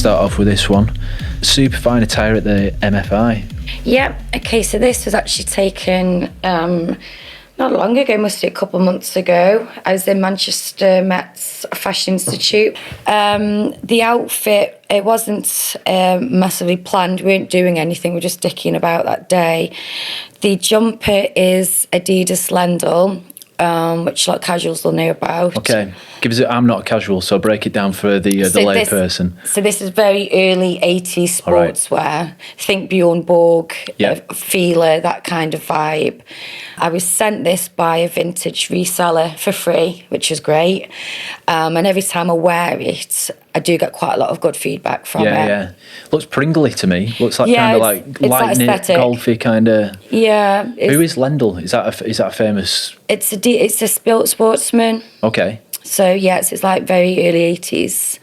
start off with this one. Super fine attire at the MFI. Yeah, okay, so this was actually taken not long ago, must be a couple of months ago. I was in Manchester Met's Fashion Institute. The outfit, it wasn't massively planned. We weren't doing anything, we were just dicking about that day. The jumper is Adidas Lendl, which a lot of casuals will know about. Okay, give us it. I'm not a casual, so break it down for the lay person. So this is very early 80s sportswear. Think Bjorn Borg, Fila, that kind of vibe. I was sent this by a vintage reseller for free, which is great. And every time I wear it, I do get quite a lot of good feedback from it. Yeah. Looks Pringly to me. Looks like kind of like light knit, golfy kind of. Yeah. Who is Lendl? Is that a famous? It's a sportsman. Okay. So yes, it's like very early 80s,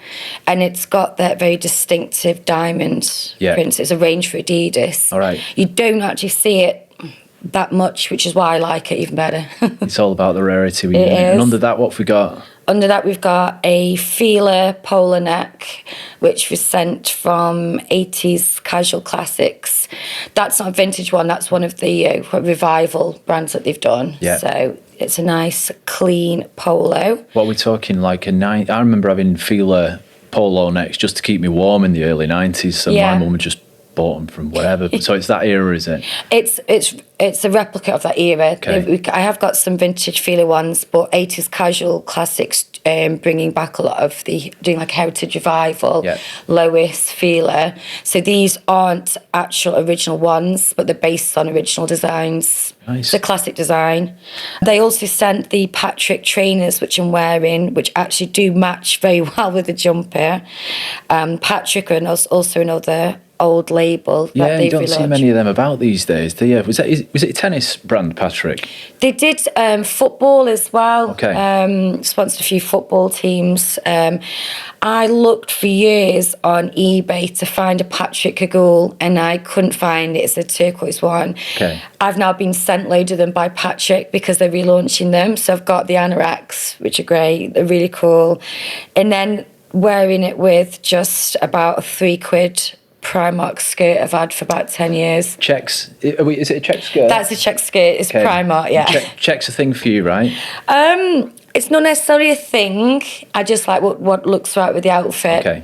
and it's got that very distinctive diamond print. It's a range for Adidas. All right. You don't actually see it that much, which is why I like it even better. It's all about the rarity. It is. And under that, what have we got? Under that, we've got a Fila polar neck, which was sent from 80s Casual Classics. That's not a vintage one. That's one of the revival brands that they've done. Yeah. So it's a nice, clean polo. What are we talking, like a nine? I remember having Fila polo necks just to keep me warm in the early 90s. So my mum would just bought them from whatever. So it's that era, is it? It's a replica of that era. Okay. I have got some vintage Fila ones, but 80s Casual Classics, bringing back a lot of doing like heritage revival, Lois, Fila. So these aren't actual original ones, but they're based on original designs. Nice. It's a classic design. They also sent the Patrick trainers, which I'm wearing, which actually do match very well with the jumper. Patrick are also another old label that they've you don't see many of them about these days, do you? Was it a tennis brand, Patrick? They did football as well. Okay. Sponsored a few football teams. I looked for years on eBay to find a Patrick Cagoule, and I couldn't find it. It's a turquoise one. Okay. I've now been sent loads of them by Patrick because they're relaunching them. So I've got the anoraks, which are great. They're really cool. And then wearing it with just about a £3 Primark skirt I've had for about 10 years. Checks? Is it a check skirt? That's a check skirt. It's Primark, yeah. Check's a thing for you, right? It's not necessarily a thing. I just like what looks right with the outfit. Okay.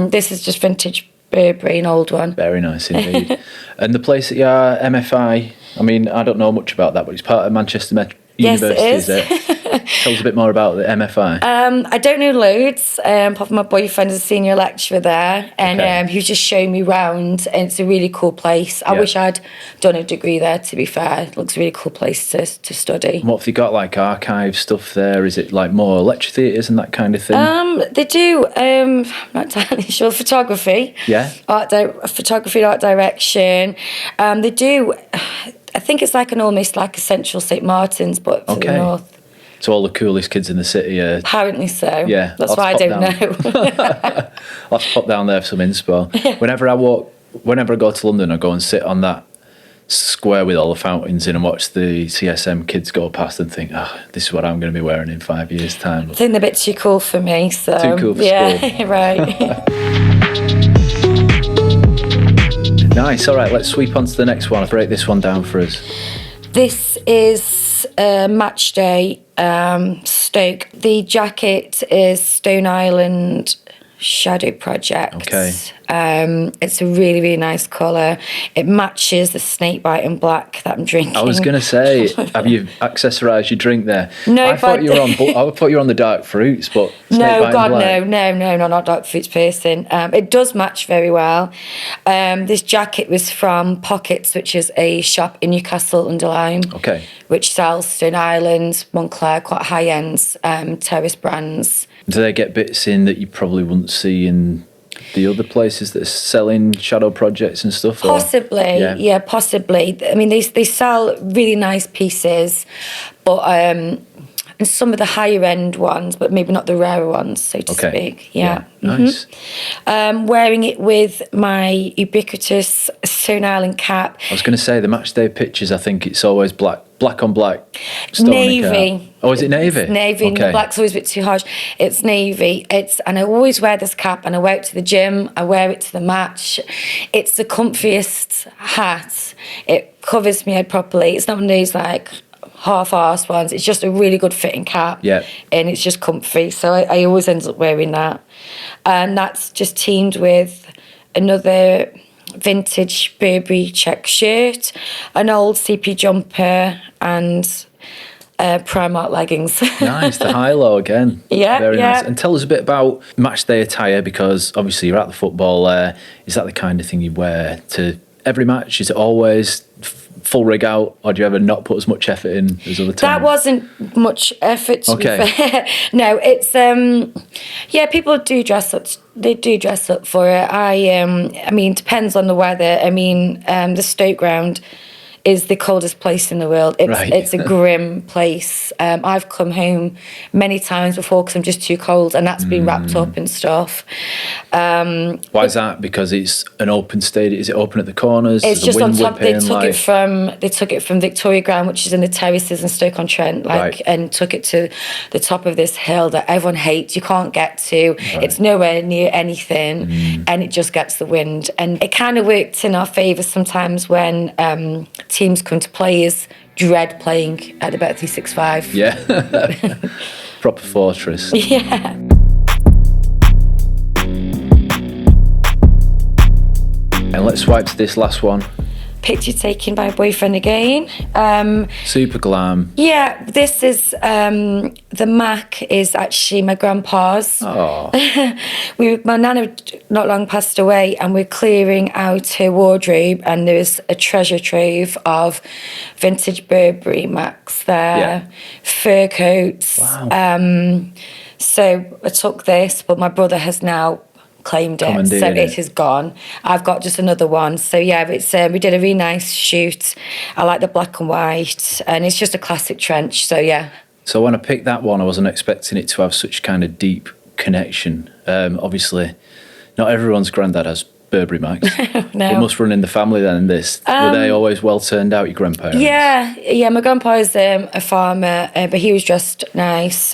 This is just vintage Burberry, an old one. Very nice indeed. And the place that you are, MFI, I mean, I don't know much about that, but it's part of Manchester University, yes, it is it? Tell us a bit more about the MFI. I don't know loads. Apart from my boyfriend is a senior lecturer there, and he was just showing me round, and it's a really cool place. I wish I'd done a degree there, to be fair. It looks a really cool place to study. What have you got, like archive stuff there? Is it like more lecture theatres and that kind of thing? They do, I'm not entirely sure, photography. Yeah. Photography and art direction. They do, I think it's like almost like a central St. Martin's, but for the north. So all the coolest kids in the city are... Apparently so. Yeah. That's why I don't know. I'll have to pop down there for some inspo. Whenever I go to London, I go and sit on that square with all the fountains in and watch the CSM kids go past and think, this is what I'm going to be wearing in 5 years' time. I think they're a bit too cool for me. So. Too cool for school. Right. Nice. All right, let's sweep on to the next one. I'll break this one down for us. This is Match Day Stoke. The jacket is Stone Island Shadow Project. Okay. It's a really, really nice colour. It matches the snakebite in black that I'm drinking. I was going to say, have you accessorised your drink there? No, I thought you were on the dark fruits, but no, God, no, not dark fruits person. It does match very well. This jacket was from Pockets, which is a shop in Newcastle under Lyme. Okay. Which sells Stone Island, Montclair, quite high-end terrace brands. Do they get bits in that you probably wouldn't see in the other places that are selling shadow projects and stuff? Possibly, yeah, possibly. I mean, they sell really nice pieces, but and some of the higher end ones, but maybe not the rarer ones, so to speak. Yeah. Nice. Wearing it with my ubiquitous Stone Island cap. I was going to say the match day pictures, I think it's always black on black. Navy. Oh, is it navy? It's navy. Okay. Black's always a bit too harsh. It's navy. And I always wear this cap, and I wear it to the gym. I wear it to the match. It's the comfiest hat. It covers my head properly. It's not one of those like half-arsed ones. It's just a really good fitting cap. Yeah. And it's just comfy. So I always end up wearing that. And that's just teamed with another vintage Burberry check shirt, an old CP jumper, and Primark leggings. Nice, the high-low again. Yeah, very yeah. nice. And tell us a bit about match day attire, because obviously you're at the football there. Is that the kind of thing you wear to every match? Is it always full rig out, or do you ever not put as much effort in as other times? That wasn't much effort, to be fair. No, it's people do dress up. They do dress up for it. I mean, depends on the weather. I mean, the Stoke ground is the coldest place in the world. It's a grim place. I've come home many times before because I'm just too cold, and that's been wrapped up and stuff. Why is that? Because it's an open stadium. Is it open at the corners? It's just on top. They took whipping, it from Victoria Ground, which is in the terraces in Stoke-on-Trent, and took it to the top of this hill that everyone hates. You can't get to. Right. It's nowhere near anything, and it just gets the wind. And it kind of worked in our favour sometimes when teams come to players dread playing at the Bet 365. Yeah. Proper fortress. Yeah. And let's swipe to this last one. Picture taken by a boyfriend again. Super glam. Yeah, this is the Mac is actually my grandpa's. Oh. My nana not long passed away, and we're clearing out her wardrobe, and there's a treasure trove of vintage Burberry Macs there, fur coats. Wow. So I took this, but my brother has now claimed it, so it is gone. I've got just another one. So yeah, it's we did a really nice shoot. I like the black and white, and it's just a classic trench. So yeah. So when I picked that one, I wasn't expecting it to have such kind of deep connection. Obviously, not everyone's granddad has Burberry Macs. No. It must run in the family then. Were they always well turned out, your grandparents? Yeah. My grandpa is a farmer, but he was dressed nice.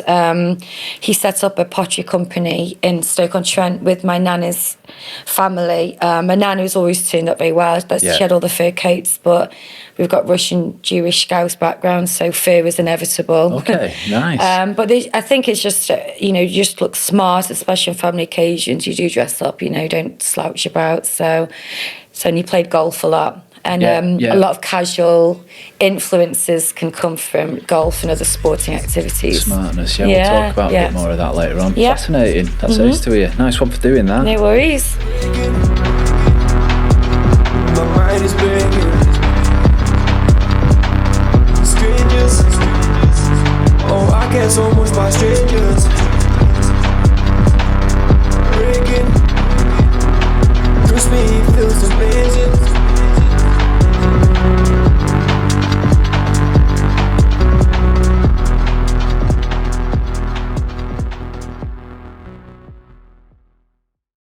He set up a pottery company in Stoke-on-Trent with my nana's family. My nana was always turned up very well, but she had all the fur coats. But we've got Russian, Jewish, Scouse background, so fur was inevitable. Okay, nice. But I think it's just, you just look smart, especially on family occasions. You do dress up, don't slouch about. So he played golf a lot. And a lot of casual influences can come from golf and other sporting activities. Smartness, we'll talk about a bit more of that later on. Yeah. Fascinating. That's nice to hear. Nice one for doing that. No worries. My mind is